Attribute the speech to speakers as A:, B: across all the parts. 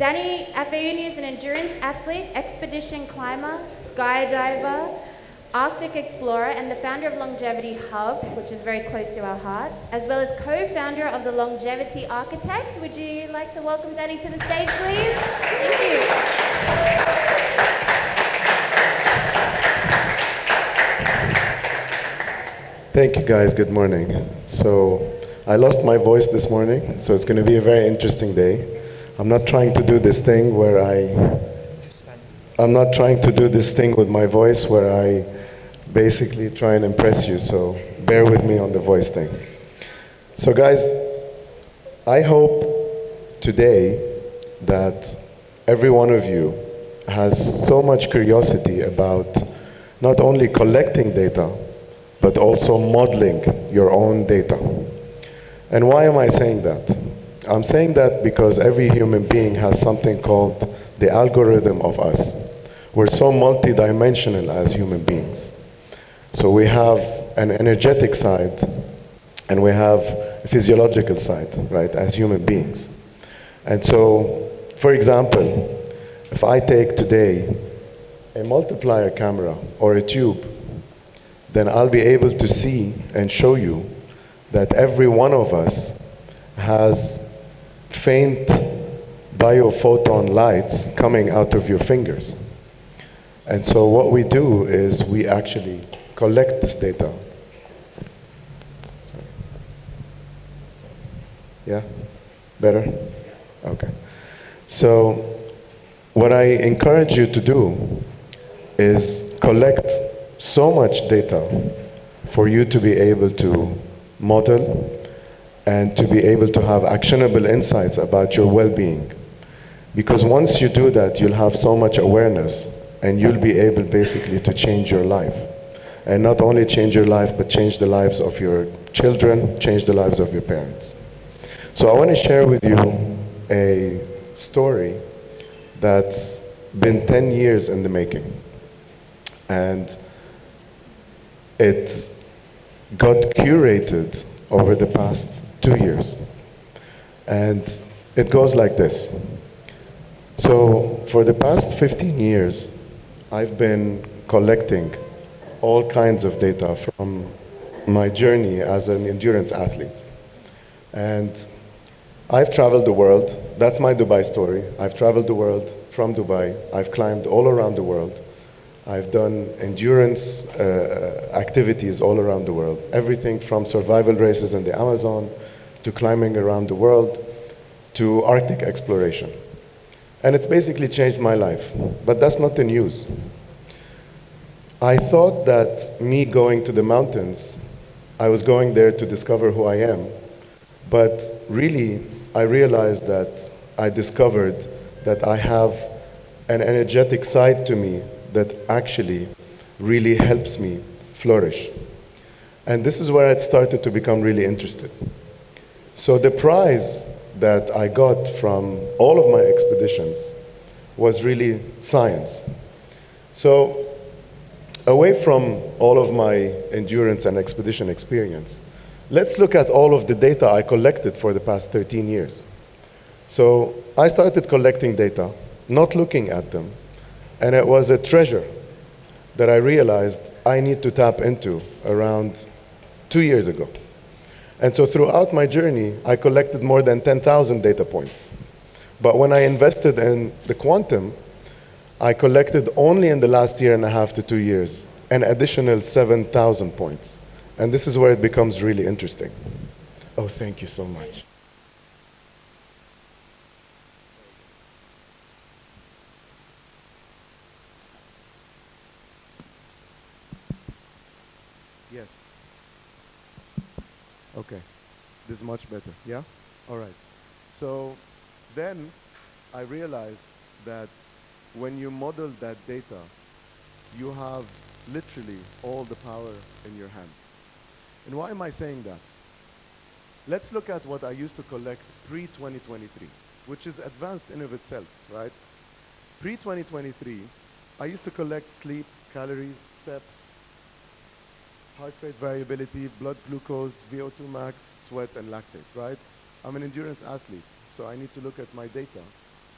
A: Dani Afiouni is an endurance athlete, expedition climber, skydiver, Arctic explorer, and the founder of Longevity Hub, which is very close to our hearts, as well as co-founder of the Longevity Architects. Would you like to welcome Dani to the stage, please? Thank you.
B: Thank you, guys. Good morning. So I lost my voice this morning, so it's going to be a very interesting day. I'm not trying to do this thing where I'm not trying to do this thing with my voice where I basically try and impress you, so bear with me on the voice thing. So guys, I hope today that every one of you has so much curiosity about not only collecting data, but also modeling your own data. And why am I saying that? I'm saying that because every human being has something called the algorithm of us. We're so multidimensional as human beings. So we have an energetic side and we have a physiological side, right, as human beings. And so, for example, if I take today a multiplier camera or a tube, then I'll be able to see and show you that every one of us has faint biophoton lights coming out of your fingers. And so what we do is we actually collect this data. Yeah? Better? Okay. So what I encourage you to do is collect so much data for you to be able to model and to be able to have actionable insights about your well-being. Because once you do that, you'll have so much awareness and you'll be able basically to change your life. And not only change your life, but change the lives of your children, change the lives of your parents. So I want to share with you a story that's been 10 years in the making. And it got curated over the past 2 years. And it goes like this. So for the past 15 years, I've been collecting all kinds of data from my journey as an endurance athlete. And I've traveled the world. That's my Dubai story. I've traveled the world from Dubai. I've climbed all around the world. I've done endurance activities all around the world. Everything from survival races in the Amazon, to climbing around the world, to Arctic exploration. And it's basically changed my life. But that's not the news. I thought that me going to the mountains, I was going there to discover who I am. But really, I realized that I discovered that I have an energetic side to me that actually really helps me flourish. And this is where I started to become really interested. So the prize that I got from all of my expeditions was really science. So away from all of my endurance and expedition experience, let's look at all of the data I collected for the past 13 years. So I started collecting data, not looking at them, and it was a treasure that I realized I need to tap into around 2 years ago. And so throughout my journey, I collected more than 10,000 data points. But when I invested in the quantum, I collected only in the last year and a half to 2 years an additional 7,000 points. And this is where it becomes really interesting. Oh, thank you so much. Yes. Okay. This is much better. Yeah? All right. So then I realized that when you model that data, you have literally all the power in your hands. And why am I saying that? Let's look at what I used to collect pre-2023, which is advanced in of itself, right? Pre-2023, I used to collect sleep, calories, steps, heart rate variability, blood glucose, VO2 max, sweat, and lactate, right? I'm an endurance athlete, so I need to look at my data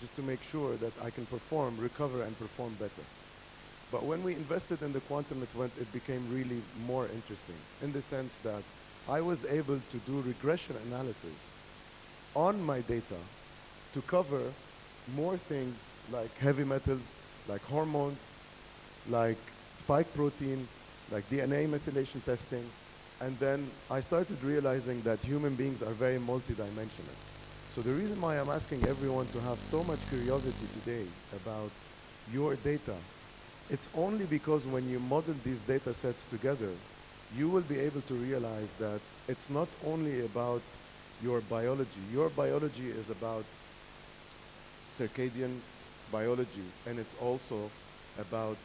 B: just to make sure that I can perform, recover, and perform better. But when we invested in the quantum, it became really more interesting in the sense that I was able to do regression analysis on my data to cover more things like heavy metals, like hormones, like spike protein, like DNA methylation testing. And then I started realizing that human beings are very multidimensional. So the reason why I'm asking everyone to have so much curiosity today about your data, it's only because when you model these data sets together, you will be able to realize that it's not only about your biology. Your biology is about circadian biology, and it's also about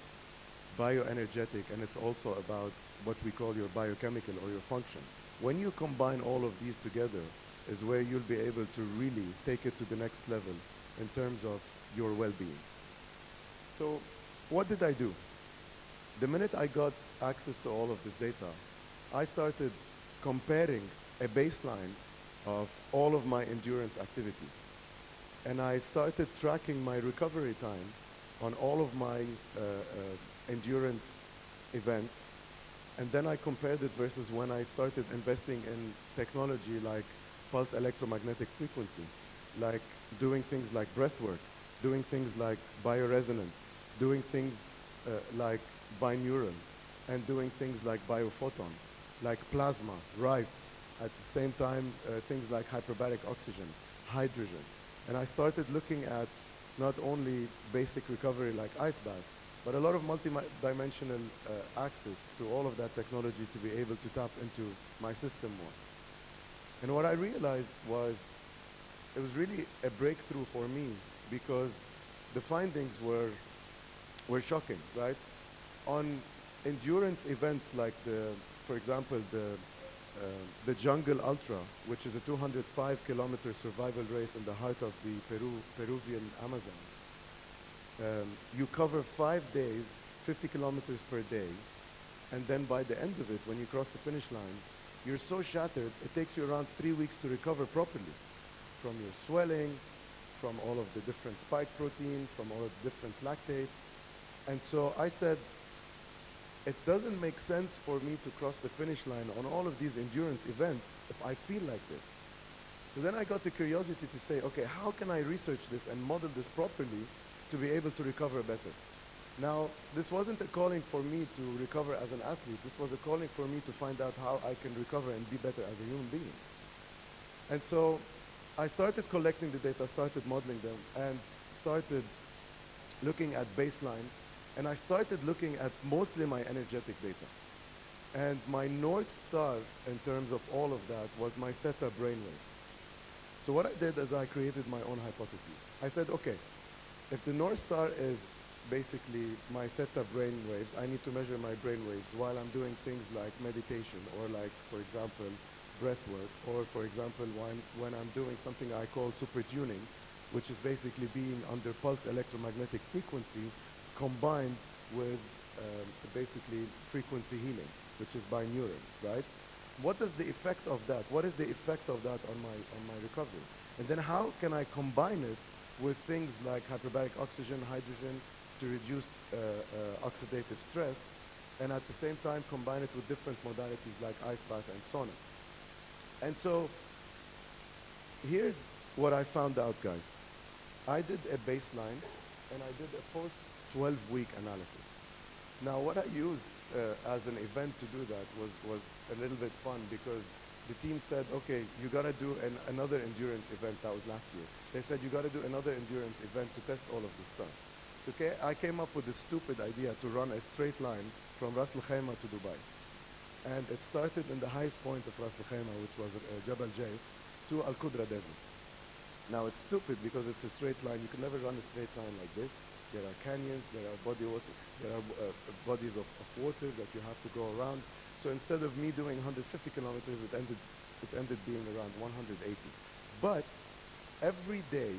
B: bioenergetic, and it's also about what we call your biochemical or your function. When you combine all of these together is where you'll be able to really take it to the next level in terms of your well-being. So what did I do? The minute I got access to all of this data, I started comparing a baseline of all of my endurance activities. And I started tracking my recovery time on all of my endurance events. And then I compared it versus when I started investing in technology like pulse electromagnetic frequency, like doing things like breath work, doing things like bioresonance, doing things like binaural, and doing things like biophoton, like plasma, Rife, at the same time things like hyperbaric oxygen, hydrogen. And I started looking at not only basic recovery like ice bath, but a lot of multi-dimensional access to all of that technology to be able to tap into my system more. And what I realized was it was really a breakthrough for me because the findings were shocking, right? On endurance events like for example, the Jungle Ultra, which is a 205-kilometer survival race in the heart of the Peruvian Amazon. You cover 5 days, 50 kilometers per day, and then by the end of it, when you cross the finish line, you're so shattered, it takes you around 3 weeks to recover properly from your swelling, from all of the different spike protein, from all of the different lactate. And so I said, it doesn't make sense for me to cross the finish line on all of these endurance events if I feel like this. So then I got the curiosity to say, okay, how can I research this and model this properly to be able to recover better? Now, this wasn't a calling for me to recover as an athlete. This was a calling for me to find out how I can recover and be better as a human being. And so I started collecting the data, started modeling them, and started looking at baseline. And I started looking at mostly my energetic data. And my North Star in terms of all of that was my theta brainwaves. So what I did is I created my own hypotheses. I said, okay, if the North Star is basically my theta brainwaves, I need to measure my brainwaves while I'm doing things like meditation or like, for example, breath work, or for example, when I'm doing something I call super tuning, which is basically being under pulse electromagnetic frequency combined with basically frequency healing, which is binaural, right? What is the effect of that? What is the effect of that on my recovery? And then how can I combine it with things like hyperbaric oxygen, hydrogen, to reduce oxidative stress, and at the same time combine it with different modalities like ice bath and sauna. And so here's what I found out, guys. I did a baseline, and I did a post-12-week analysis. Now, what I used as an event to do that was a little bit fun because the team said, okay, you got to do another endurance event. That was last year. They said, you got to do another endurance event to test all of this stuff. So okay, I came up with this stupid idea to run a straight line from Ras Al Khaimah to Dubai. And it started in the highest point of Ras Al Khaimah, which was Jabal Jais, to Al Qudra Desert. Now, it's stupid because it's a straight line. You can never run a straight line like this. There are canyons, there are bodies of water that you have to go around. So instead of me doing 150 kilometers, it ended being around 180. But every day,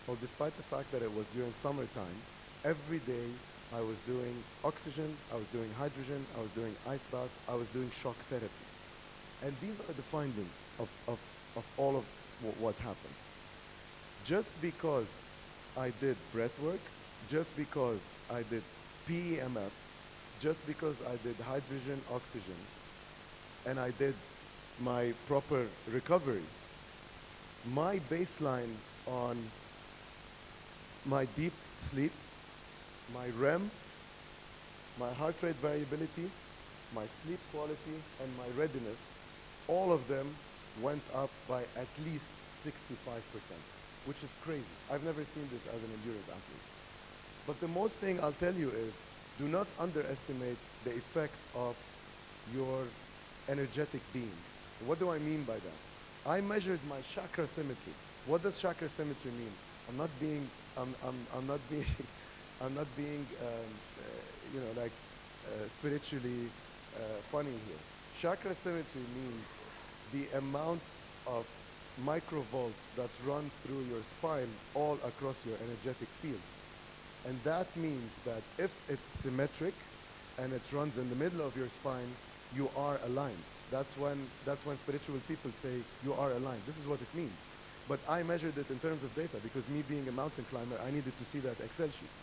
B: well, despite the fact that it was during summertime, every day I was doing oxygen, I was doing hydrogen, I was doing ice bath, I was doing shock therapy. And these are the findings of all of what happened. Just because I did breath work, just because I did PEMF, just because I did hydrogen oxygen, and I did my proper recovery, my baseline on my deep sleep, my REM, my heart rate variability, my sleep quality, and my readiness, all of them went up by at least 65%, which is crazy. I've never seen this as an endurance athlete. But the most thing I'll tell you is, do not underestimate the effect of your energetic being. What do I mean by that? I measured my chakra symmetry. What does chakra symmetry mean? I'm not being, I'm not being, I'm not being, spiritually funny here. Chakra symmetry means the amount of microvolts that run through your spine all across your energetic fields. And that means that if it's symmetric and it runs in the middle of your spine, you are aligned. That's when spiritual people say you are aligned. This is what it means. But I measured it in terms of data because me being a mountain climber, I needed to see that Excel sheet.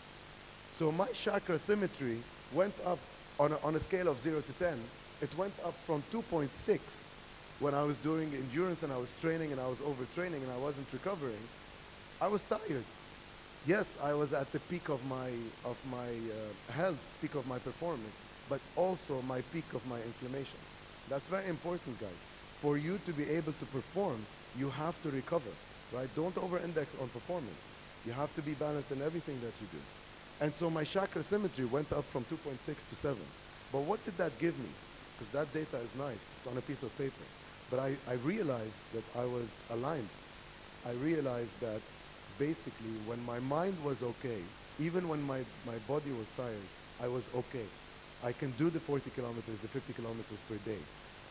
B: So my chakra symmetry went up on a scale of 0 to 10. It went up from 2.6 when I was doing endurance and I was training and I was overtraining and I wasn't recovering. I was tired. Yes, I was at the peak of my health, peak of my performance, but also my peak of my inflammations. That's very important, guys. For you to be able to perform, you have to recover, right? Don't over-index on performance. You have to be balanced in everything that you do. And so my chakra symmetry went up from 2.6 to 7. But what did that give me? Because that data is nice. It's on a piece of paper. But I realized that I was aligned. I realized that basically when my mind was okay, even when my body was tired, I was okay. I can do the 40 kilometers, the 50 kilometers per day.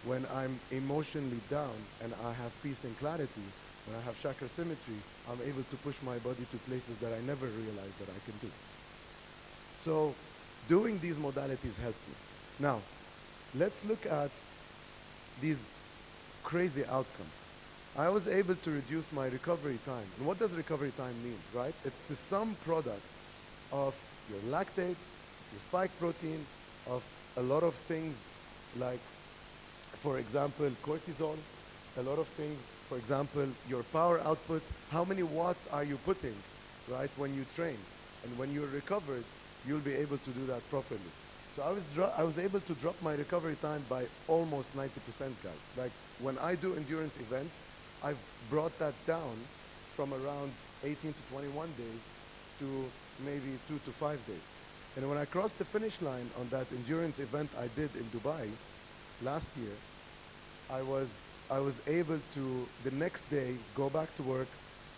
B: When I'm emotionally down and I have peace and clarity, when I have chakra symmetry, I'm able to push my body to places that I never realized that I can do. So doing these modalities helped me. Now, let's look at these crazy outcomes. I was able to reduce my recovery time. And what does recovery time mean, right? It's the sum product of your lactate, your spike protein, of a lot of things like, for example, cortisol, a lot of things, for example, your power output, how many watts are you putting, right, when you train? And when you're recovered, you'll be able to do that properly. So I was able to drop my recovery time by almost 90%, guys. Like when I do endurance events, I've brought that down from around 18 to 21 days to maybe 2 to 5 days. And when I crossed the finish line on that endurance event I did in Dubai last year, I was able to, the next day, go back to work.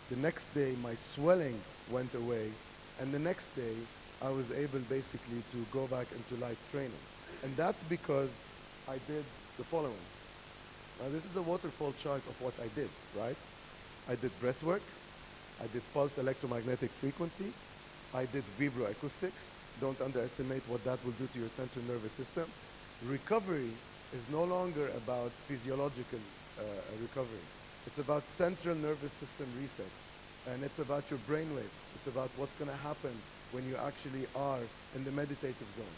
B: The next day, my swelling went away. And the next day, I was able basically to go back into light training. And that's because I did the following. Now, this is a waterfall chart of what I did, right? I did breath work. I did pulse electromagnetic frequency. I did vibroacoustics. Don't underestimate what that will do to your central nervous system. Recovery is no longer about physiological recovery. It's about central nervous system reset. And it's about your brain waves. It's about what's going to happen when you actually are in the meditative zone.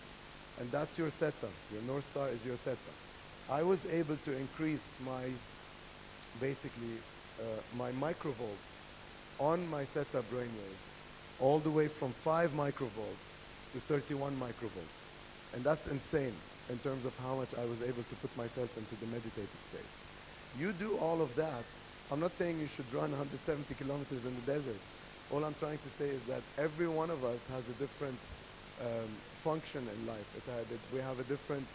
B: And that's your theta. Your North Star is your theta. I was able to increase my, basically, my microvolts on my theta brainwaves all the way from 5 microvolts to 31 microvolts. And that's insane in terms of how much I was able to put myself into the meditative state. You do all of that. I'm not saying you should run 170 kilometers in the desert. All I'm trying to say is that every one of us has a different function in life. We have a different,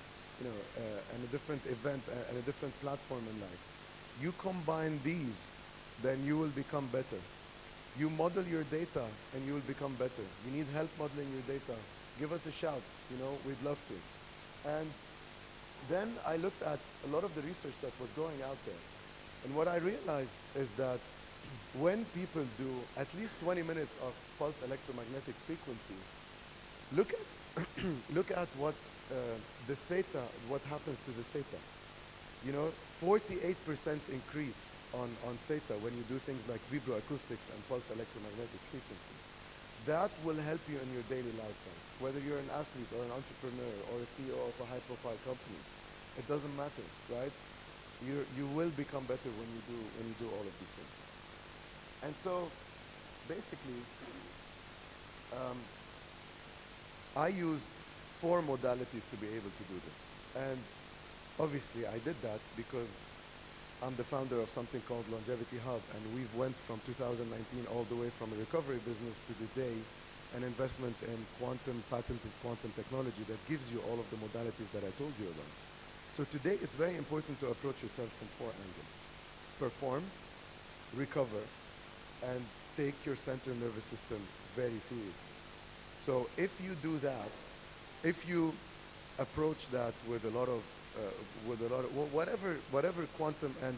B: and a different event and a different platform in life. You combine these, then you will become better. You model your data and you will become better. You need help modeling your data, give us a shout, we'd love to. And then I looked at a lot of the research that was going out there. And what I realized is that when people do at least 20 minutes of pulse electromagnetic frequency, look at what the theta, what happens to the theta. 48% increase on theta when you do things like vibroacoustics and pulse electromagnetic frequency. that will help you in your daily life, guys. Whether you're an athlete or an entrepreneur or a CEO of a high-profile company, it doesn't matter, right? You will become better when you do all of these things. And so, basically, um, I used 4 modalities to be able to do this. And obviously, I did that because I'm the founder of something called Longevity Hub, and we've went from 2019 all the way from a recovery business to today, an investment in patented quantum technology that gives you all of the modalities that I told you about. So today, it's very important to approach yourself from 4 angles. Perform, recover, and take your central nervous system very seriously. So if you do that, if you approach that with a lot of whatever quantum, and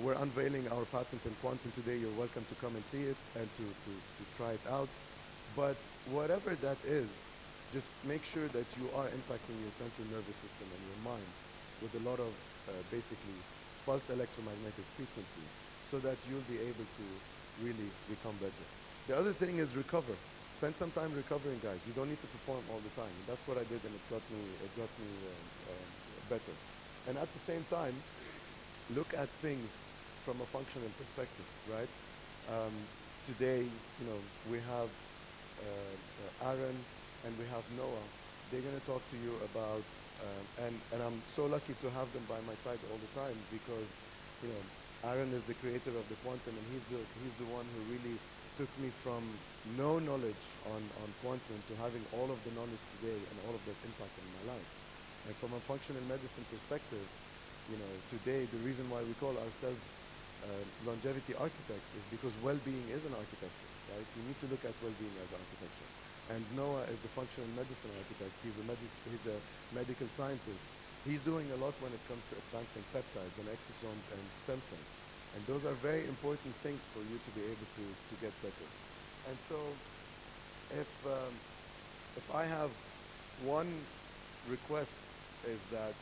B: we're unveiling our patent in quantum today. You're welcome to come and see it and to try it out. But whatever that is, just make sure that you are impacting your central nervous system and your mind with a lot of basically pulse electromagnetic frequency, so that you'll be able to really become better. The other thing is recover. Spend some time recovering, guys. You don't need to perform all the time. That's what I did, and it got me better. And at the same time, look at things from a functional perspective, right? Today, we have Aaron and we have Noah. They're going to talk to you about, and I'm so lucky to have them by my side all the time, because Aaron is the creator of the quantum, and he's the one who really took me from no knowledge on quantum to having all of the knowledge today and all of that impact on my life. And from a functional medicine perspective, today the reason why we call ourselves longevity architects is because well-being is an architecture, right? You need to look at well-being as architecture. And Noah is the functional medicine architect. He's a medical scientist. He's doing a lot when it comes to advancing peptides and exosomes and stem cells. And those are very important things for you to be able to get better. And so if I have one request, is that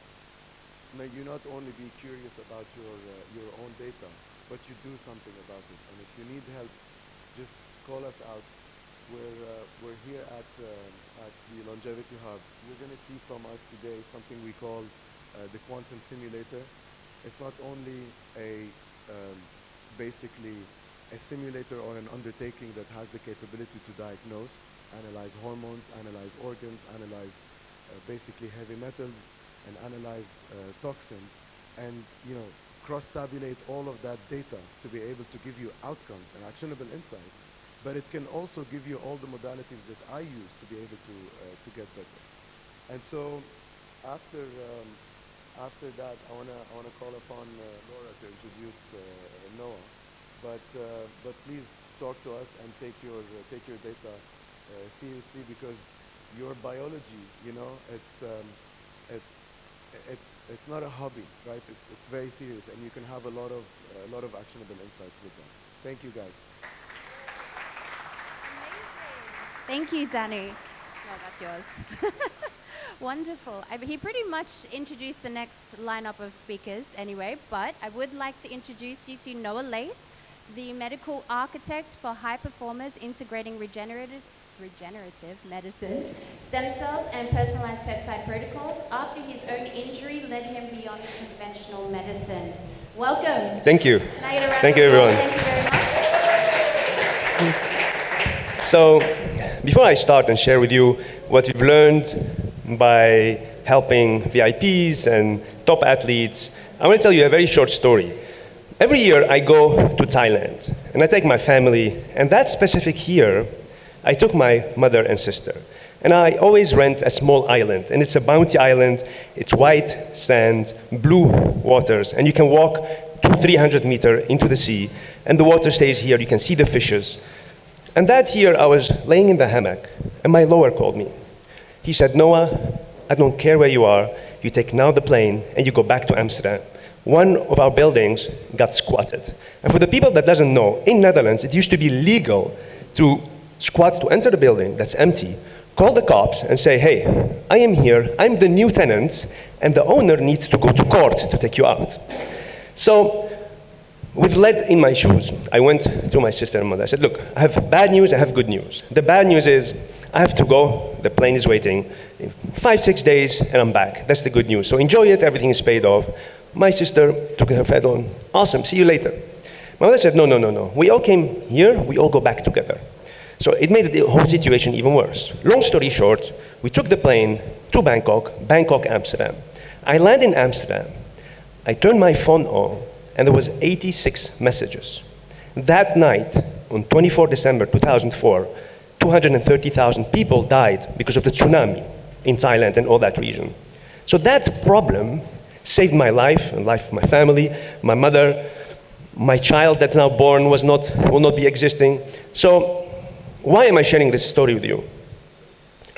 B: may you not only be curious about your own data, but you do something about it. And if you need help, just call us out. We're here at the Longevity Hub. You're going to see from us today something we call the quantum simulator. It's not only basically a simulator or an undertaking that has the capability to diagnose, analyze hormones, analyze organs, analyze basically heavy metals, and analyze toxins, and cross-tabulate all of that data to be able to give you outcomes and actionable insights. But it can also give you all the modalities that I use to be able to get better. And so after that, I wanna call upon Laura to introduce Noah. But please talk to us and take your data seriously, because your biology, it's not a hobby, right? It's very serious, and you can have a lot of actionable insights with that. Thank you, guys.
A: Thank you, Dani. Well, that's yours. Wonderful. He pretty much introduced the next lineup of speakers anyway, but I would like to introduce you to Noah Laith, the medical architect for high performers integrating regenerative medicine, stem cells, and personalized peptide protocols after his own injury led him beyond conventional medicine. Welcome.
C: Thank you. Thank you, everyone.
A: Thank you very much.
C: So, before I start and share with you what we've learned by helping VIPs and top athletes, I want to tell you a very short story. Every year I go to Thailand, and I take my family, and that specific year, I took my mother and sister. And I always rent a small island, and it's a bounty island. It's white sand, blue waters, and you can walk 200-300 meters into the sea, and the water stays here. You can see the fishes. And that year, I was laying in the hammock, and my lawyer called me. He said, Noah, I don't care where you are. You take now the plane, and you go back to Amsterdam. One of our buildings got squatted. And for the people that doesn't know, in Netherlands, it used to be legal to squat to enter the building that's empty, call the cops and say, hey, I am here, I'm the new tenant, and the owner needs to go to court to take you out. So with lead in my shoes, I went to my sister and mother. I said, look, I have bad news, I have good news. The bad news is I have to go, the plane is waiting, in 5-6 days, and I'm back. That's the good news. So enjoy it, everything is paid off. My sister took her fed on. Awesome, see you later. My mother said, no, no, no, no. We all came here, we all go back together. So it made the whole situation even worse. Long story short, we took the plane to Bangkok, Amsterdam. I land in Amsterdam. I turned my phone on, and there was 86 messages. That night, on 24 December 2004, 230,000 people died because of the tsunami in Thailand and all that region. So that problem saved my life and life of my family, my mother, my child that's now born will not be existing. So why am I sharing this story with you?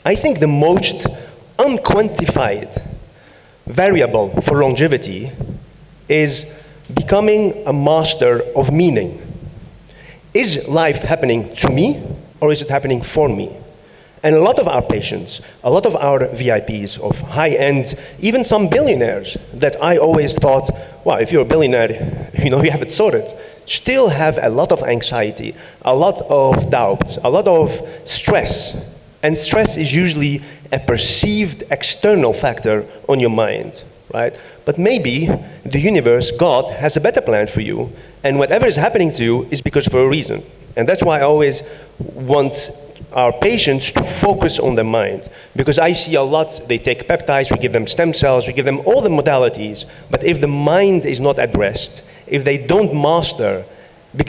C: I think the most unquantified variable for longevity is becoming a master of meaning. Is life happening to me, or is it happening for me? And a lot of our patients, a lot of our VIPs of high-end, even some billionaires that I always thought, wow, if you're a billionaire, you have it sorted, still have a lot of anxiety, a lot of doubts, a lot of stress. And stress is usually a perceived external factor on your mind, right? But maybe the universe, God, has a better plan for you, and whatever is happening to you is because for a reason. And that's why I always want our patients to focus on their mind. Because I see a lot, they take peptides, we give them stem cells, we give them all the modalities, but if the mind is not at rest, if they don't master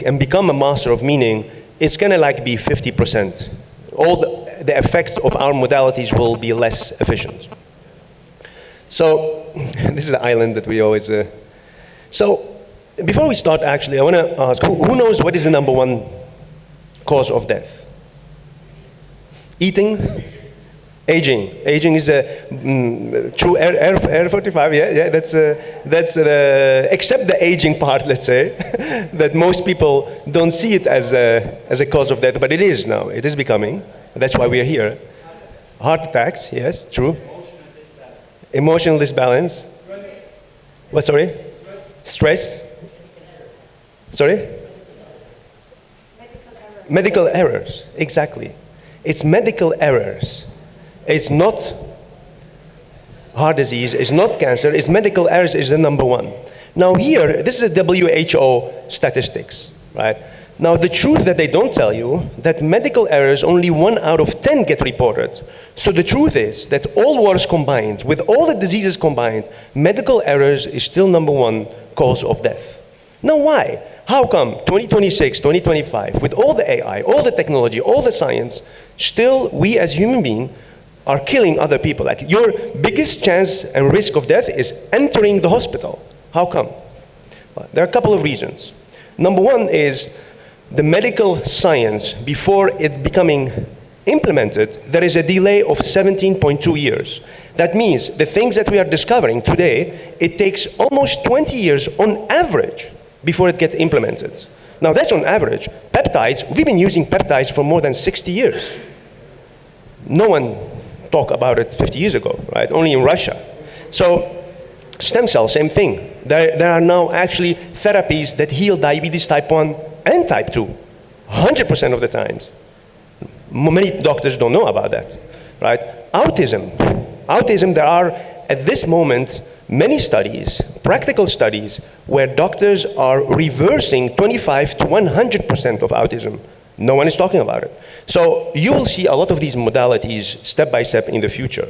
C: and become a master of meaning, it's gonna be 50%. All the effects of our modalities will be less efficient. So, this is the island that we always... So, before we start actually, I wanna ask, who knows what is the #1 cause of death? Eating, aging. Aging is a true air 45. Yeah. That's except the aging part, let's say, that most people don't see it as a cause of death, but it is now. It is becoming. That's why we are here. Heart attacks. Yes, true. Emotional disbalance. What? Sorry. Stress. Sorry. Medical errors. Exactly. It's medical errors. It's not heart disease, it's not cancer, it's medical errors is the #1. Now here, this is a WHO statistics, right? Now the truth that they don't tell you, that medical errors, only 1 out of 10 get reported. So the truth is that all wars combined, with all the diseases combined, medical errors is still #1 cause of death. Now why? How come 2026, 2025, with all the AI, all the technology, all the science, still we as human beings are killing other people? Like your biggest chance and risk of death is entering the hospital. How come? Well, there are a couple of reasons. #1 is the medical science, before it's becoming implemented, there is a delay of 17.2 years. That means the things that we are discovering today, it takes almost 20 years on average before it gets implemented. Now that's on average. Peptides, we've been using peptides for more than 60 years. No one talked about it 50 years ago, right? Only in Russia. So stem cells, same thing. There are now actually therapies that heal diabetes type 1 and type 2, 100% of the times. Many doctors don't know about that, right? Autism, there are at this moment many studies, practical studies, where doctors are reversing 25 to 100% of autism. No one is talking about it. So you will see a lot of these modalities step by step in the future.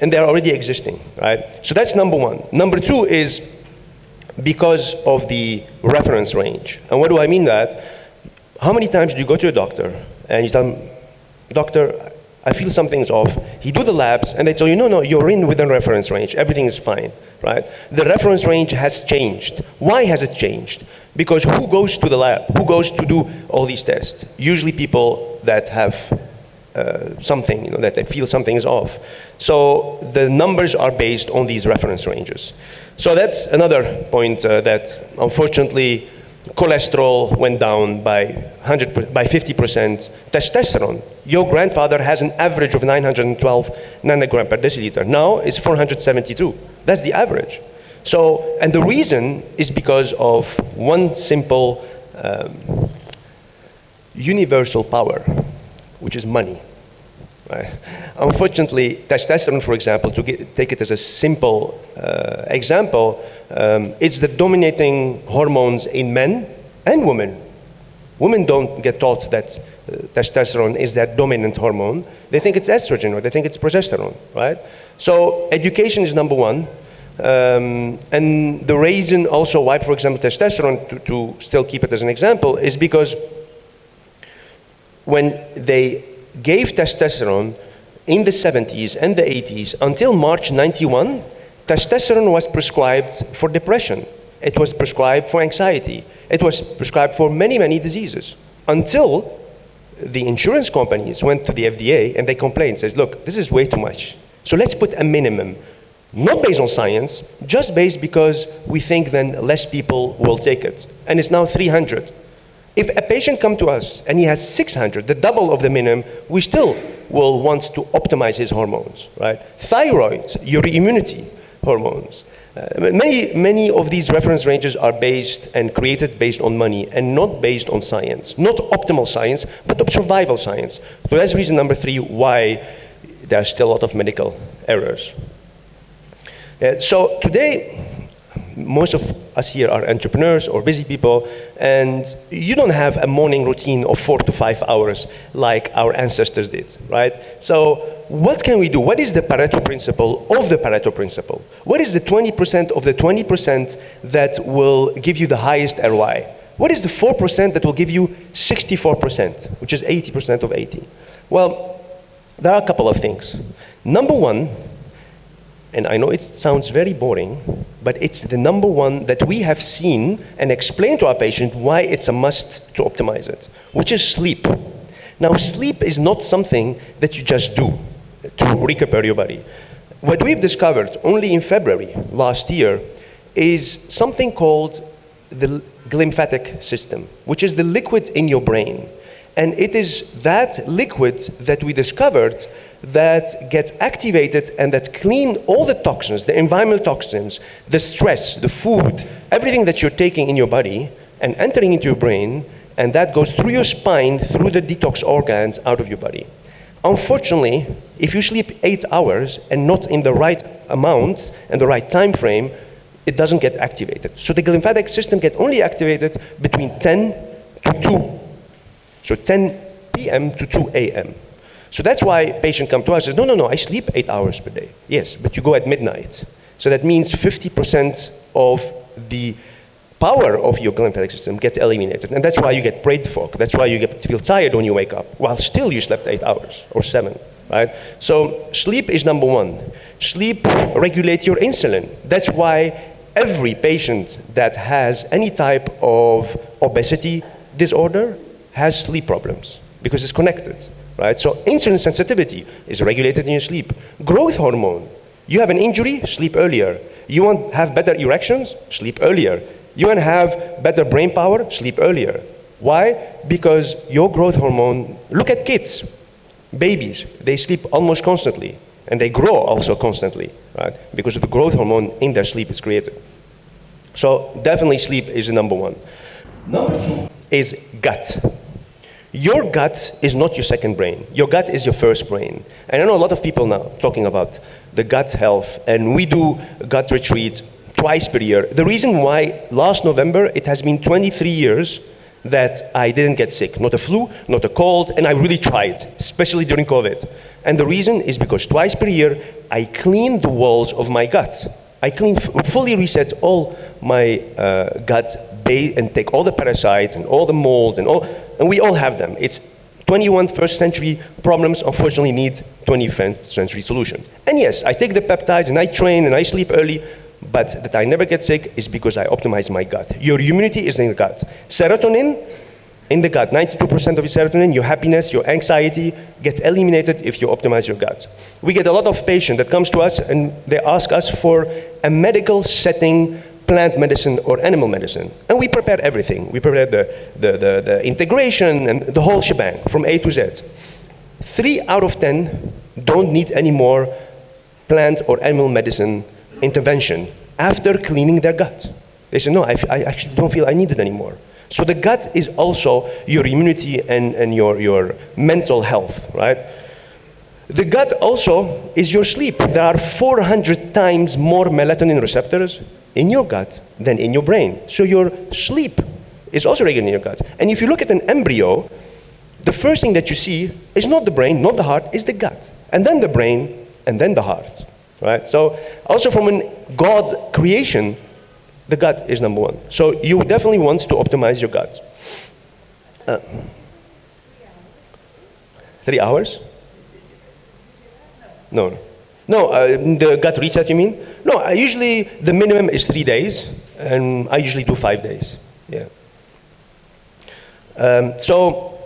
C: And they're already existing, right? So that's #1. #2 is because of the reference range. And what do I mean that? How many times do you go to a doctor and you tell them, doctor, I feel something's off. He do the labs, and they tell you, no, you're in within reference range. Everything is fine, right? The reference range has changed. Why has it changed? Because who goes to the lab? Who goes to do all these tests? Usually people that have something, that they feel something is off. So the numbers are based on these reference ranges. So that's another point that unfortunately cholesterol went down by 50%. Testosterone, your grandfather has an average of 912 nanogram per deciliter. Now it's 472. That's the average. So, and the reason is because of one simple universal power, which is money. Right? Unfortunately, testosterone, for example, take it as a simple example, it's the dominating hormones in men and women. Women don't get taught that testosterone is that dominant hormone. They think it's estrogen or they think it's progesterone, right? So education is number one. And the reason also why, for example, testosterone, to still keep it as an example, is because when they gave testosterone in the 70s and the 80s until March 91, testosterone was prescribed for depression. It was prescribed for anxiety. It was prescribed for many, many diseases until the insurance companies went to the FDA and they complained, says, look, this is way too much. So let's put a minimum, not based on science, just based because we think then less people will take it. And it's now 300. If a patient comes to us and he has 600, the double of the minimum, we still will want to optimize his hormones, right? Thyroid, your immunity hormones. Many of these reference ranges are based and created based on money and not based on science. Not optimal science, but survival science. So that's reason number 3 why there's still a lot of medical errors. So today, most of us here are entrepreneurs or busy people, and you don't have a morning routine of 4 to 5 hours like our ancestors did, right? So what can we do? What is the Pareto principle of the Pareto principle? What is the 20% of the 20% that will give you the highest ROI? What is the 4% that will give you 64%, which is 80% of 80? Well, there are a couple of things. Number one, and I know it sounds very boring, but it's the number one that we have seen and explained to our patient why it's a must to optimize it, which is sleep. Now, sleep is not something that you just do to recuperate your body. What we've discovered only in February last year is something called the glymphatic system, which is the liquid in your brain. And it is that liquid that we discovered that gets activated and that clean all the toxins, the environmental toxins, the stress, the food, everything that you're taking in your body and entering into your brain, and that goes through your spine, through the detox organs, out of your body. Unfortunately, if you sleep 8 hours and not in the right amount and the right time frame, it doesn't get activated. So the glymphatic system gets only activated between 10 to 2. So 10 p.m. to 2 a.m. So that's why patients come to us and say, no, I sleep 8 hours per day. Yes, but you go at midnight. So that means 50% of the power of your glymphatic system gets eliminated. And that's why you get brain fog. That's why you feel tired when you wake up, while still you slept 8 hours or 7, right? So sleep is number one. Sleep regulates your insulin. That's why every patient that has any type of obesity disorder has sleep problems, because it's connected. Right? So insulin sensitivity is regulated in your sleep. Growth hormone. You have an injury, sleep earlier. You want to have better erections, sleep earlier. You want to have better brain power, sleep earlier. Why? Because your growth hormone, look at kids, babies, they sleep almost constantly, and they grow also constantly, right? Because of the growth hormone in their sleep is created. So definitely sleep is the number one. Number 2 is gut. Your gut is not your second brain. Your gut is your first brain. And I know a lot of people now talking about the gut health, and we do gut retreats twice per year. The reason why last November, it has been 23 years that I didn't get sick. Not a flu, not a cold, and I really tried, especially during COVID. And the reason is because twice per year, I clean the walls of my gut. I fully reset all my gut and take all the parasites and all the molds and we all have them. It's 21st century problems unfortunately need 21st century solution. And yes, I take the peptides and I train and I sleep early, but that I never get sick is because I optimize my gut. Your immunity is in the gut. Serotonin in the gut, 92% of your serotonin, your happiness, your anxiety gets eliminated if you optimize your gut. We get a lot of patients that comes to us and they ask us for a medical setting, plant medicine or animal medicine. And we prepare everything. We prepare the integration and the whole shebang from A to Z. 3 out of 10 don't need any more plant or animal medicine intervention after cleaning their gut. They say, no, I actually don't feel I need it anymore. So the gut is also your immunity and your mental health, right? The gut also is your sleep. There are 400 times more melatonin receptors in your gut than in your brain. So your sleep is also regulated in your gut. And if you look at an embryo, the first thing that you see is not the brain, not the heart, is the gut. And then the brain, and then the heart, right? So also from God's creation, the gut is number one. So you definitely want to optimize your gut. 3 hours? No. No, the gut reset, you mean? No, usually the minimum is 3 days, and I usually do 5 days. Yeah. So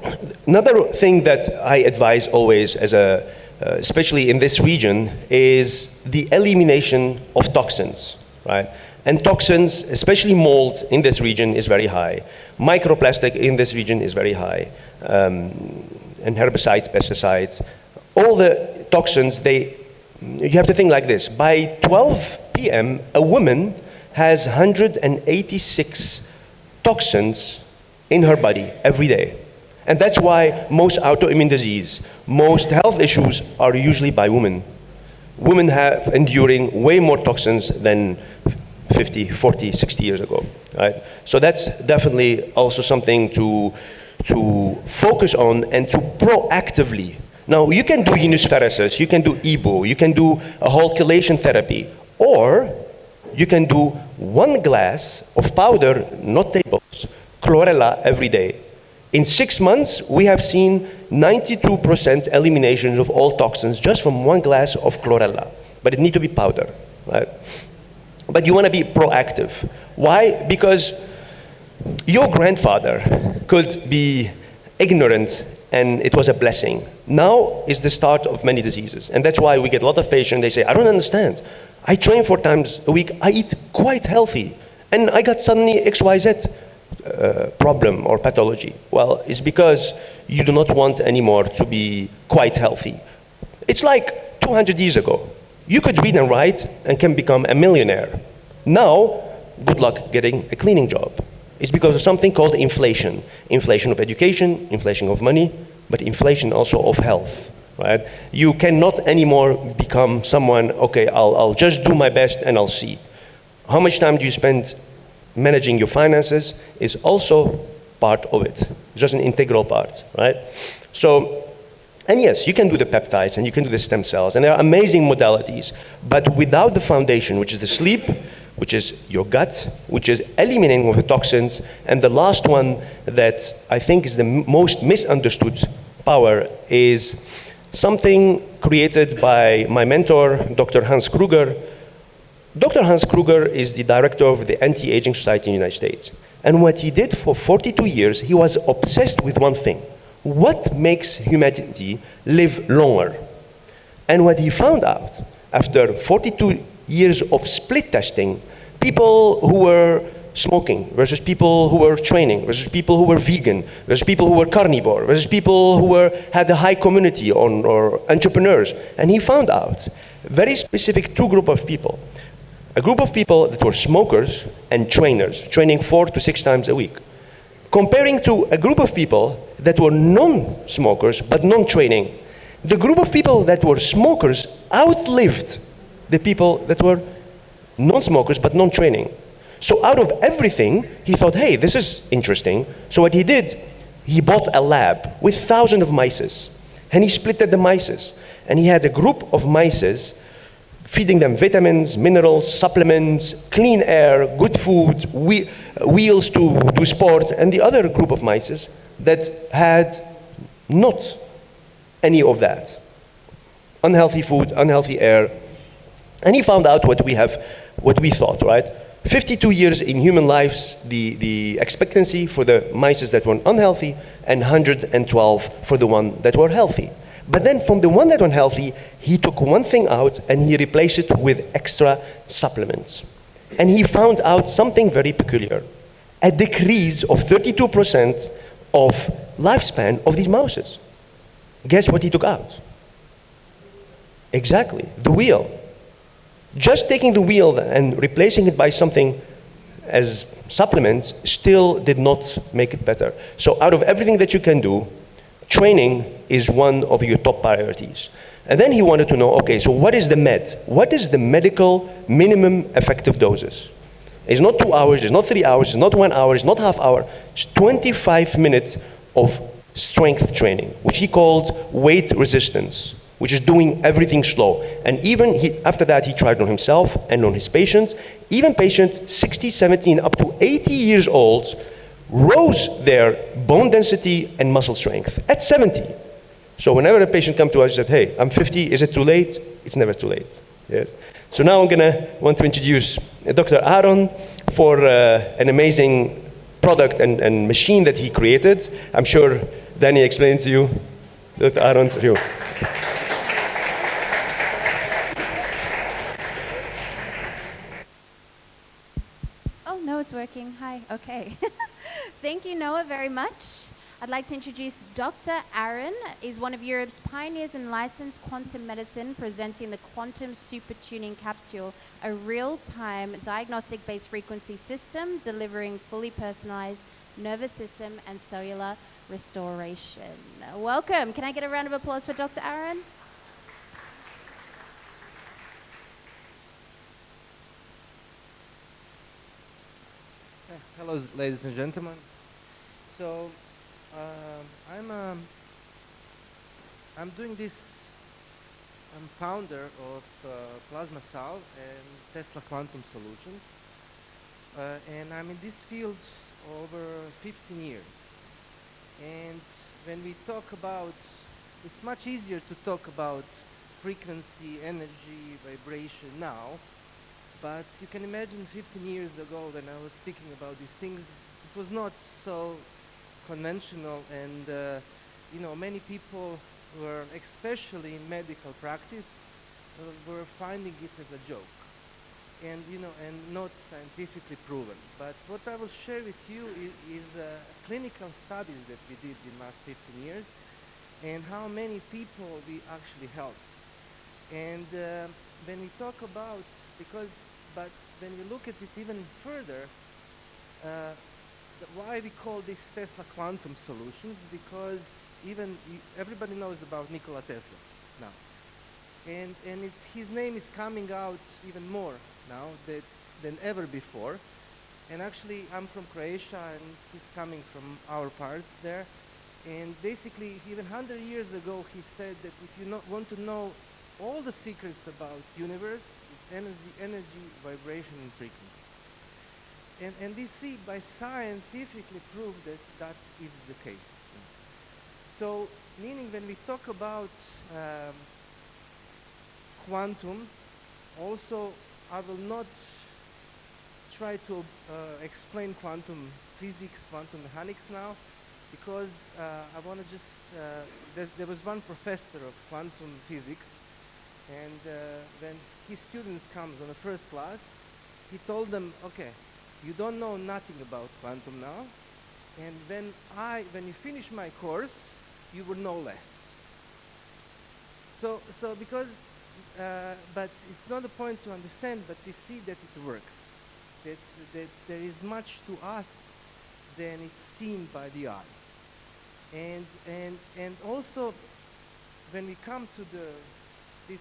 C: another thing that I advise always, especially in this region, is the elimination of toxins, right? And toxins, especially mold in this region, is very high. Microplastic in this region is very high. And herbicides, pesticides, all the toxins, you have to think like this. By 12 p.m., a woman has 186 toxins in her body every day. And that's why most autoimmune disease, most health issues are usually by women. Women have enduring way more toxins than 50, 40, 60 years ago, right? So that's definitely also something to focus on and to proactively. Now, you can do unispheresis, you can do EBO, you can do a whole chelation therapy, or you can do 1 glass of powder, not tables, chlorella every day. In 6 months, we have seen 92% elimination of all toxins just from 1 glass of chlorella. But it needs to be powder, right? But you want to be proactive. Why? Because your grandfather could be ignorant and it was a blessing. Now is the start of many diseases. And that's why we get a lot of patients, they say, I don't understand. I train 4 times a week, I eat quite healthy, and I got suddenly XYZ problem or pathology. Well, it's because you do not want anymore to be quite healthy. It's like 200 years ago. You could read and write and can become a millionaire. Now, good luck getting a cleaning job. It's because of something called inflation. Inflation of education, inflation of money, but inflation also of health, right? You cannot anymore become someone, okay, I'll just do my best and I'll see. How much time do you spend managing your finances is also part of it. It's just an integral part, right? So, and yes, you can do the peptides and you can do the stem cells, and there are amazing modalities, but without the foundation, which is the sleep, which is your gut, which is eliminating of the toxins, and the last one that I think is the most misunderstood power is something created by my mentor, Dr. Hans Kruger. Dr. Hans Kruger is the director of the Anti-Aging Society in the United States. And what he did for 42 years, he was obsessed with one thing. What makes humanity live longer? And what he found out, after 42 years of split testing, people who were smoking versus people who were training versus people who were vegan versus people who were carnivore versus people who had a high community or entrepreneurs. And he found out very specific 2 groups of people. A group of people that were smokers and trainers, training 4 to 6 times a week, comparing to a group of people that were non-smokers but non-training. The group of people that were smokers outlived the people that were non-smokers but non-training. So out of everything, he thought, hey, this is interesting. So what he did, he bought a lab with thousands of mice, and he splitted the mice. And he had a group of mice feeding them vitamins, minerals, supplements, clean air, good food, wheels to do sports, and the other group of mice that had not any of that. Unhealthy food, unhealthy air. And he found out what we thought, right? 52 years in human lives, the expectancy for the mice that were unhealthy, and 112 for the one that were healthy. But then from the one that were healthy, he took one thing out and he replaced it with extra supplements. And he found out something very peculiar. A decrease of 32% of lifespan of these mouses. Guess what he took out? Exactly, the wheel. Just taking the wheel and replacing it by something as supplements still did not make it better. So out of everything that you can do, training is one of your top priorities. And then he wanted to know, okay, so what is the med? What is the medical minimum effective doses? It's not 2 hours, it's not 3 hours, it's not 1 hour, it's not half hour. It's 25 minutes of strength training, which he called weight resistance, which is doing everything slow. And even after that, he tried on himself and on his patients. Even patients 60, 70, and up to 80 years old rose their bone density and muscle strength at 70. So whenever a patient comes to us and said, hey, I'm 50, is it too late? It's never too late. Yes. So now I'm gonna want to introduce Dr. Aaron for an amazing product and machine that he created. I'm sure Dani explained to you. Dr. Aaron, it's you.
A: Oh, no, it's working. Hi, okay. Thank you, Noah, very much. I'd like to introduce Dr. Aaron. He's one of Europe's pioneers in licensed quantum medicine, presenting the quantum super tuning capsule, a real-time diagnostic-based frequency system delivering fully personalized nervous system and cellular restoration. Welcome. Can I get a round of applause for Dr. Aaron?
D: Hello, ladies and gentlemen. So, um, I'm doing this. I'm founder of Plasma Sal and Tesla Quantum Solutions, and I'm in this field over 15 years. And when we talk about, it's much easier to talk about frequency, energy, vibration now. But you can imagine 15 years ago when I was speaking about these things, it was not so conventional, and many people were, especially in medical practice, were finding it as a joke, and not scientifically proven. But what I will share with you is clinical studies that we did in the last 15 years, and how many people we actually helped. And when we talk about, but when you look at it even further, why we call this Tesla Quantum Solutions, because everybody knows about Nikola Tesla now. And his name is coming out even more now than ever before. And actually, I'm from Croatia, and he's coming from our parts there. And basically, even 100 years ago, he said that if you want to know all the secrets about universe, it's energy, vibration, and frequency. And we see by scientifically prove that that is the case. So, meaning when we talk about quantum, also I will not try to explain quantum physics, quantum mechanics now, because I want to just, there was one professor of quantum physics, and when his students comes on the first class, he told them, okay, you don't know nothing about quantum now, and when you finish my course, you will know less. So because, but it's not a point to understand, but we see that it works, that there is much to us than it's seen by the eye. And also, when we come to this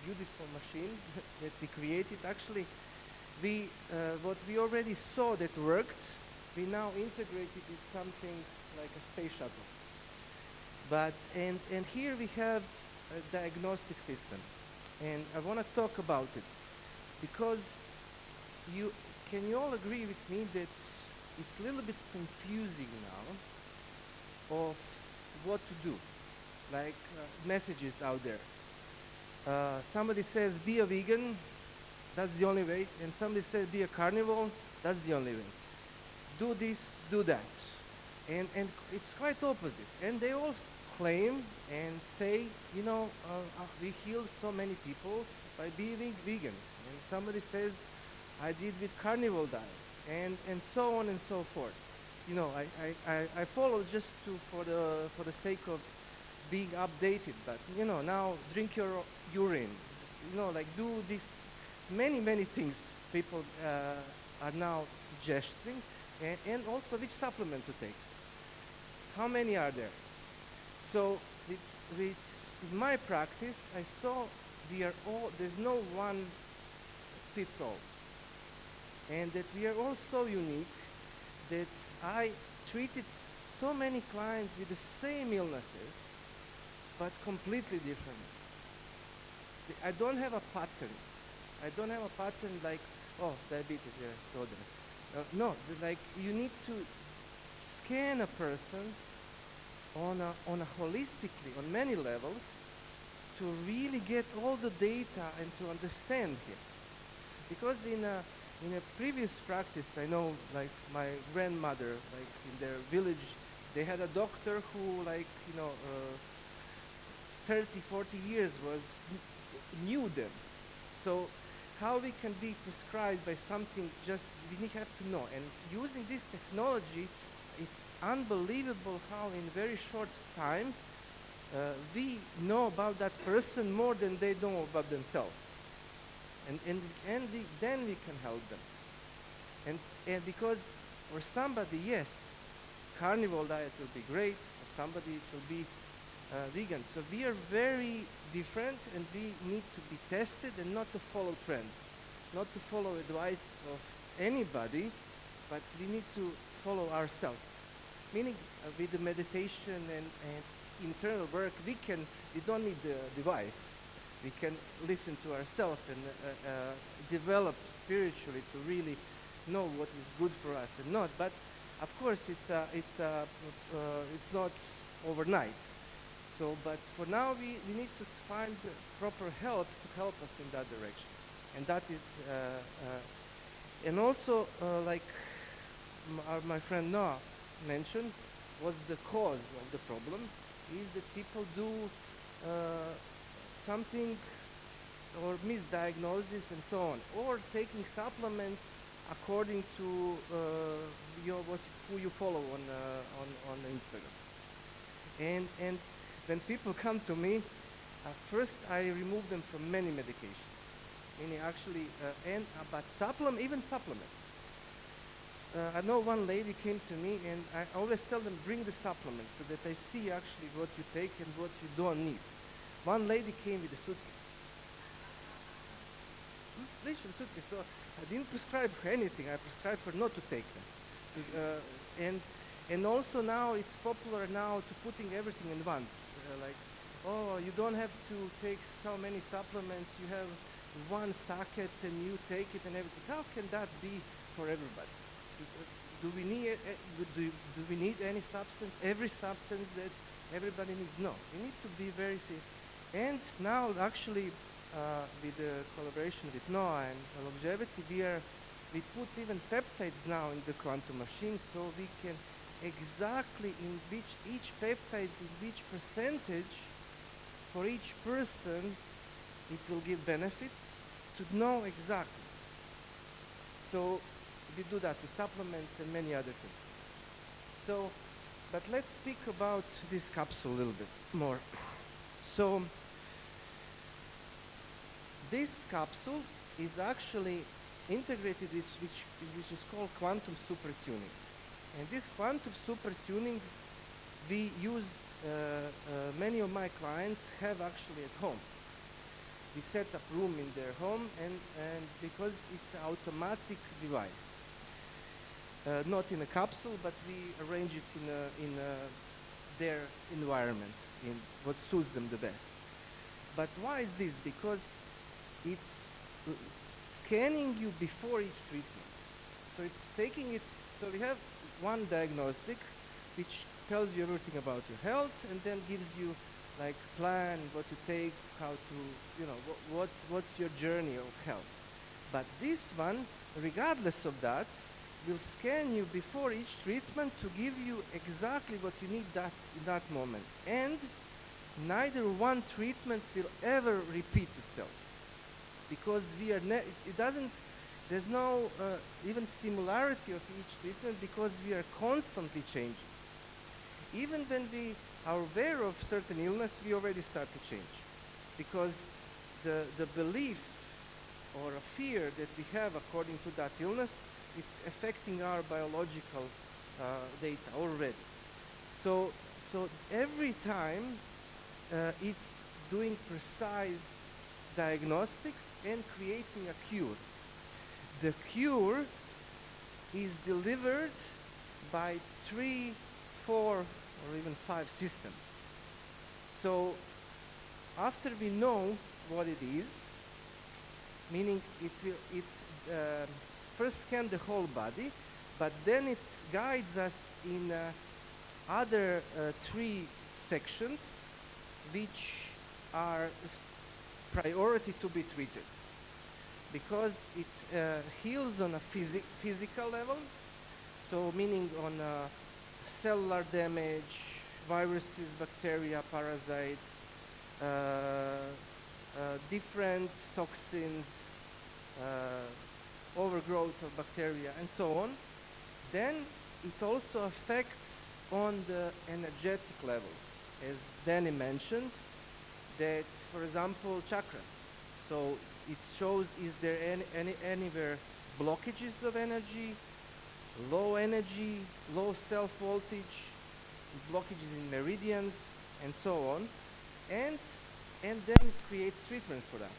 D: beautiful machine that we created, actually, what we already saw that worked, we now integrated with something like a space shuttle. But and here we have a diagnostic system, and I want to talk about it because can you all agree with me that it's a little bit confusing now of what to do, like messages out there. Somebody says be a vegan, that's the only way, and somebody says be a carnivore, that's the only way. Do this, do that, and it's quite opposite. And they all claim and say, we healed so many people by being vegan, and somebody says I did with carnivore diet, and so on and so forth. I follow just for the sake of being updated, but now drink your urine, like do this. many things people are now suggesting, and also which supplement to take. How many are there? So in my practice, I saw there's no one fits all. And that we are all so unique that I treated so many clients with the same illnesses, but completely different. I don't have a pattern. I don't have a pattern like, oh, diabetes, yeah, told them. No, like you need to scan a person on a holistically, on many levels, to really get all the data and to understand him. Because in a previous practice, I know, like my grandmother, like in their village, they had a doctor who, like, 30, 40 years knew them. So how we can be prescribed by something, just we have to know. And using this technology, it's unbelievable how in very short time we know about that person more than they know about themselves. And then we can help them. And because for somebody, yes, carnivore diet will be great. For somebody, it will be vegan. So we are very different, and we need to be tested and not to follow trends, not to follow advice of anybody, but we need to follow ourselves. Meaning with the meditation and internal work, we don't need the device. We can listen to ourselves and develop spiritually to really know what is good for us and not. But of course, it's not overnight. So, but for now, we need to find proper help to help us in that direction, and that is, and also like my friend Noah mentioned, was the cause of the problem is that people do something or misdiagnosis and so on, or taking supplements according to who you follow on Instagram. And when people come to me, first I remove them from many medications, meaning actually, but even supplements. I know one lady came to me, and I always tell them, bring the supplements so that I see actually what you take and what you don't need. One lady came with a suitcase. Suitcase. So I didn't prescribe her anything. I prescribed her not to take them. And also now it's popular now to putting everything in once. Like, oh, you don't have to take so many supplements. You have one socket and you take it and everything. How can that be for everybody? Do we need any substance? Every substance that everybody needs? No. We need to be very safe. And now, actually, with the collaboration with Noah and longevity, we put even peptides now in the quantum machine, so we can exactly in which each peptide in which percentage for each person it will give benefits to know exactly. So we do that with supplements and many other things. So, but let's speak about this capsule a little bit more. So this capsule is actually integrated which is called quantum super tuning. And this quantum super tuning we use, many of my clients have actually at home. We set up room in their home, and because it's an automatic device. Not in a capsule, but we arrange it in their environment, in what suits them the best. But why is this? Because it's scanning you before each treatment. So it's taking it, so we have one diagnostic which tells you everything about your health and then gives you like plan, what to take, how to, what's your journey of health. But this one, regardless of that, will scan you before each treatment to give you exactly what you need in that moment. And neither one treatment will ever repeat itself, because there's no even similarity of each treatment, because we are constantly changing. Even when we are aware of certain illness, we already start to change, because the belief or a fear that we have according to that illness, it's affecting our biological data already. So, so every time it's doing precise diagnostics and creating a cure. The cure is delivered by 3, 4, or even 5 systems. So after we know what it is, meaning it first scan the whole body, but then it guides us in other 3 sections which are priority to be treated, because it heals on a physical level, so meaning on cellular damage, viruses, bacteria, parasites, different toxins, overgrowth of bacteria, and so on. Then it also affects on the energetic levels, as Dani mentioned, that, for example, chakras. So it shows, is there anywhere blockages of energy, low self voltage, blockages in meridians, and so on, and then creates treatment for that,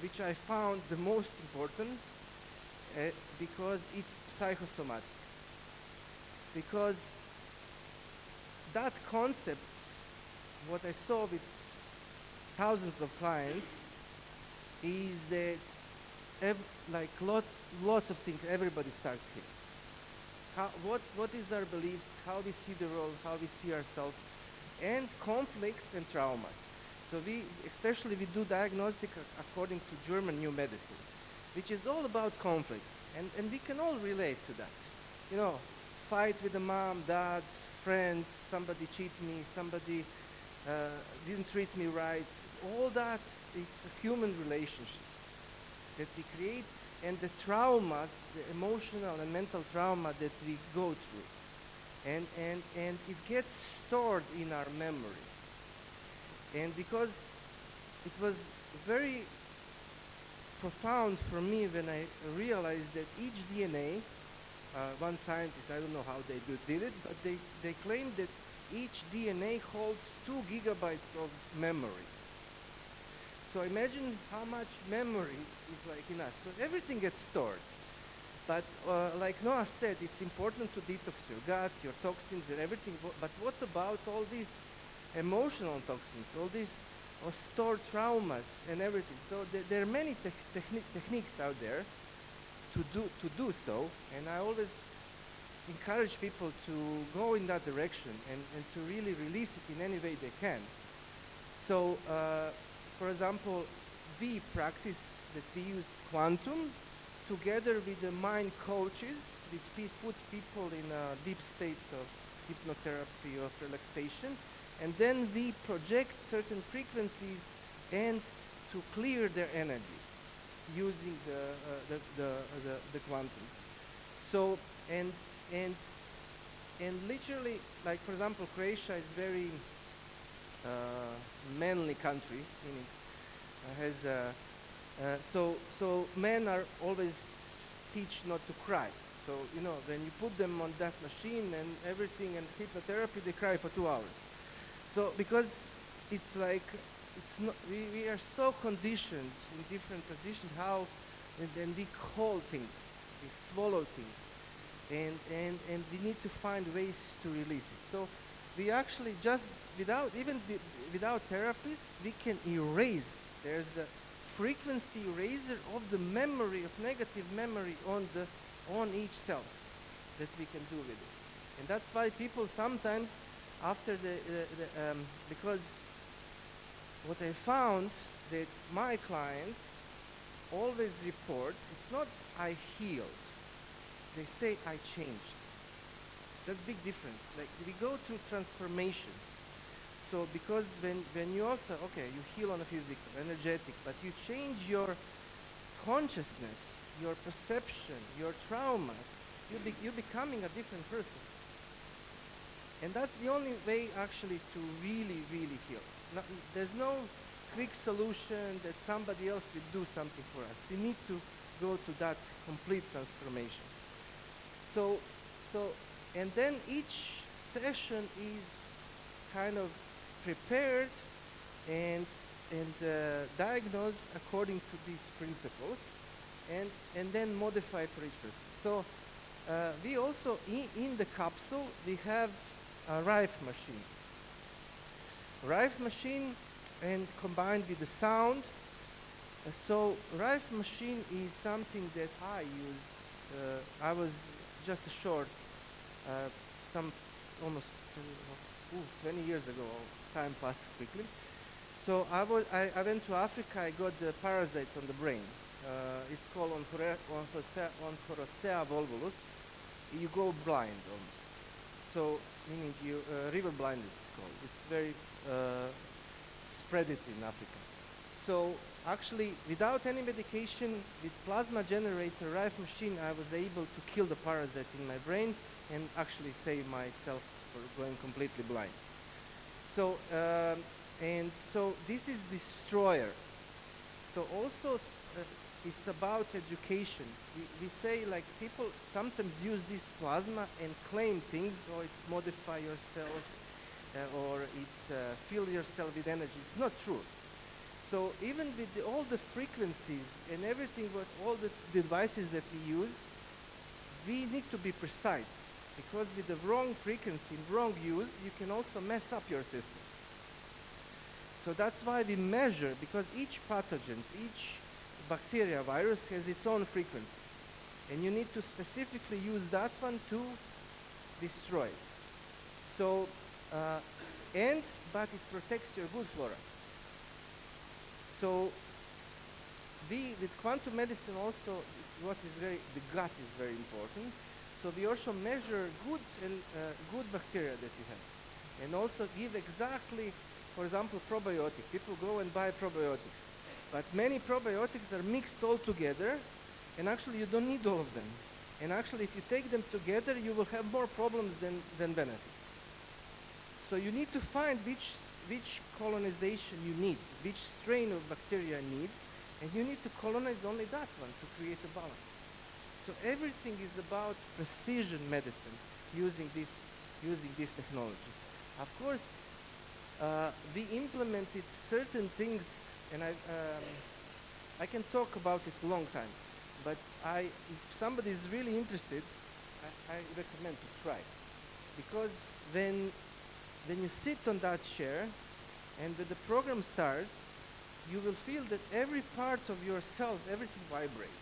D: which I found the most important because it's psychosomatic. Because that concept, what I saw with thousands of clients, is that like lots of things, everybody starts here. What is our beliefs, how we see the world, how we see ourselves, and conflicts and traumas. So especially we do diagnostic according to German New Medicine, which is all about conflicts, and we can all relate to that. You know, fight with the mom, dad, friends, somebody cheat me, somebody didn't treat me right. All that, it's human relationships that we create, and the traumas, the emotional and mental trauma that we go through. And it gets stored in our memory. And because it was very profound for me when I realized that each DNA, one scientist, I don't know how they did it, but they claimed that each DNA holds 2 gigabytes of memory. So imagine how much memory is like in us. So everything gets stored. But like Noah said, it's important to detox your gut, your toxins, and everything. But what about all these emotional toxins, all these stored traumas and everything? So there are many techniques out there to do so, and I always encourage people to go in that direction and to really release it in any way they can. So, for example, we practice that we use quantum together with the mind coaches, which put people in a deep state of hypnotherapy, of relaxation, and then we project certain frequencies and to clear their energies using the quantum. So and literally, like for example, Croatia is very manly country, meaning has so men are always teach not to cry. So you know, when you put them on that machine and everything and hypnotherapy, they cry for 2 hours. So because it's like it's not, we are so conditioned in different traditions how and then we call things, we swallow things, and we need to find ways to release it. So we actually just without therapies, we can erase. There's a frequency eraser of the memory, of negative memory on each cells that we can do with it. And that's why people sometimes after because what I found that my clients always report, it's not I healed, they say I changed. That's big difference. Like we go through transformation. So because when you also, okay, you heal on a physical, energetic, but you change your consciousness, your perception, your traumas, you're becoming a different person. And that's the only way actually to really, really heal. There's no quick solution that somebody else will do something for us. We need to go to that complete transformation. So, so, and then each session is kind of prepared and diagnosed according to these principles, and then modified for each person. So we also in the capsule we have a rife machine. Rife machine and combined with the sound. So rife machine is something that I used. I was just a short, some almost 20 years ago. Time passed quickly. So I went to Africa. I got the parasite on the brain. It's called Onchorosea volvulus. You go blind almost. So meaning you river blindness it's called. It's very spread it in Africa. So actually, without any medication, with plasma generator rife machine, I was able to kill the parasites in my brain and actually save myself for going completely blind. So and so this is destroyer. So also it's about education. We say like people sometimes use this plasma and claim things, or it's modify yourself, or it's fill yourself with energy. It's not true. So even with all the frequencies and everything, all the devices that we use, we need to be precise, because with the wrong frequency, wrong use, you can also mess up your system. So that's why we measure, because each pathogen, each bacteria, virus has its own frequency. And you need to specifically use that one to destroy. So, but it protects your good flora. So, with quantum medicine also, the gut is very important. So we also measure good bacteria that you have. And also give exactly, for example, probiotic. People go and buy probiotics. But many probiotics are mixed all together, and actually you don't need all of them. And actually if you take them together, you will have more problems than benefits. So you need to find which colonization you need, which strain of bacteria you need, and you need to colonize only that one to create a balance. So everything is about precision medicine using this technology. Of course, we implemented certain things, and I can talk about it a long time, but if somebody is really interested, I recommend to try. Because when you sit on that chair and when the program starts, you will feel that every part of yourself, everything vibrates.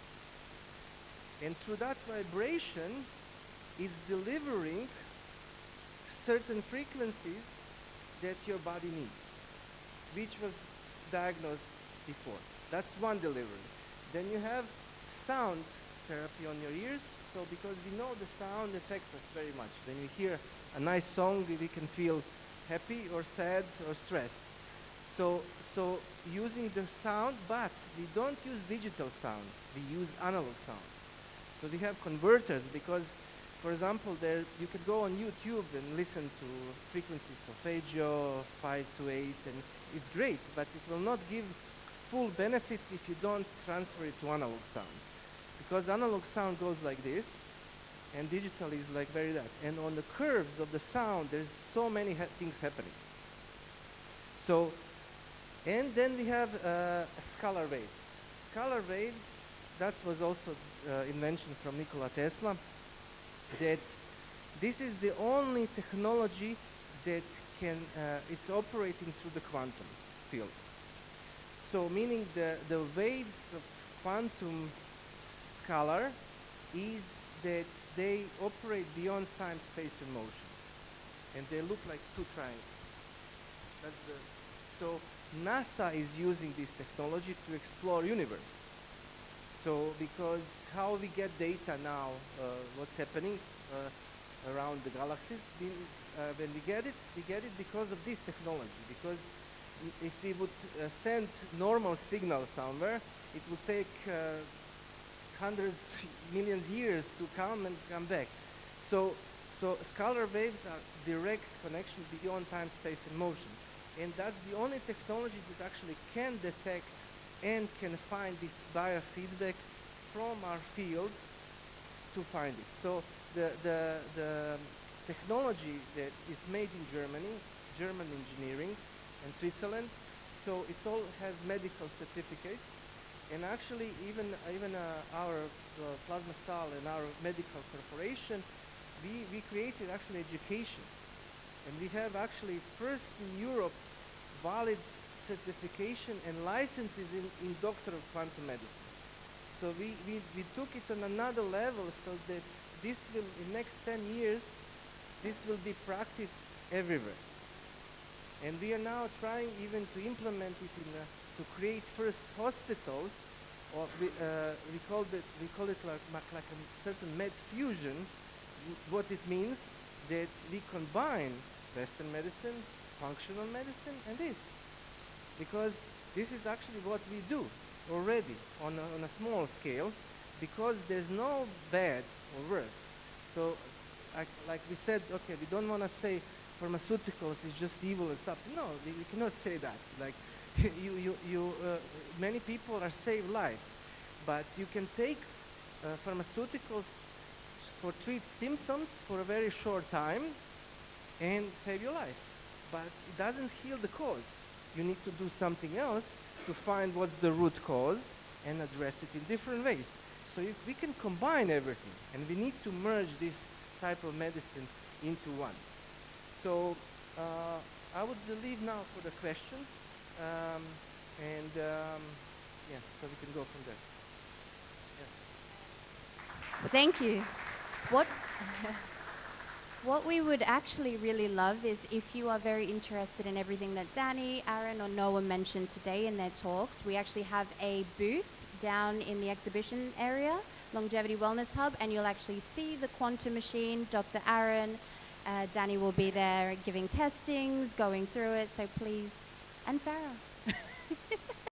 D: And through that vibration, it's delivering certain frequencies that your body needs, which was diagnosed before. That's one delivery. Then you have sound therapy on your ears. So because we know the sound affects us very much. When we hear a nice song, we can feel happy or sad or stressed. So using the sound, but we don't use digital sound. We use analog sound. So we have converters because, for example, you can go on YouTube and listen to frequencies of solfeggio, 5 to 8, and it's great, but it will not give full benefits if you don't transfer it to analog sound. Because analog sound goes like this, and digital is like very that. And on the curves of the sound, there's so many things happening. So, and then we have scalar waves. Scalar waves, that was also invention from Nikola Tesla, that this is the only technology that it's operating through the quantum field. So meaning the waves of quantum scalar is that they operate beyond time, space, and motion. And they look like two triangles. So NASA is using this technology to explore universe. So because how we get data now, what's happening around the galaxies, when we get it because of this technology. Because if we would send normal signal somewhere, it would take hundreds, millions years to come and come back. So scalar waves are direct connection beyond time, space, and motion. And that's the only technology that actually can detect and can find this biofeedback from our field to find it. So the technology that is made in Germany, German engineering, and Switzerland, so it all has medical certificates. And actually, even our Plasma Sal and our medical corporation, we created actually education. And we have actually first in Europe valid certification and licenses in Doctor of Quantum Medicine. So we took it on another level so that this will, in next 10 years, this will be practiced everywhere. And we are now trying even to implement it to create first hospitals, or we call it like a certain med fusion. What it means that we combine Western medicine, functional medicine, and this, because this is actually what we do already on a small scale, because there's no bad or worse. So, like we said, okay, we don't want to say pharmaceuticals is just evil and stuff. No, we cannot say that. Like, many people are saved life, but you can take pharmaceuticals for treat symptoms for a very short time and save your life, but it doesn't heal the cause. You need to do something else to find what's the root cause and address it in different ways. So we can combine everything, and we need to merge this type of medicine into one. So I would leave now for the questions, yeah, so we can go from there.
A: Thank you. What what we would actually really love is if you are very interested in everything that Dani, Aaron, or Noah mentioned today in their talks, we actually have a booth down in the exhibition area, Longevity Wellness Hub, and you'll actually see the quantum machine. Dr. Aaron, Dani will be there giving testings, going through it, so please, and Farah.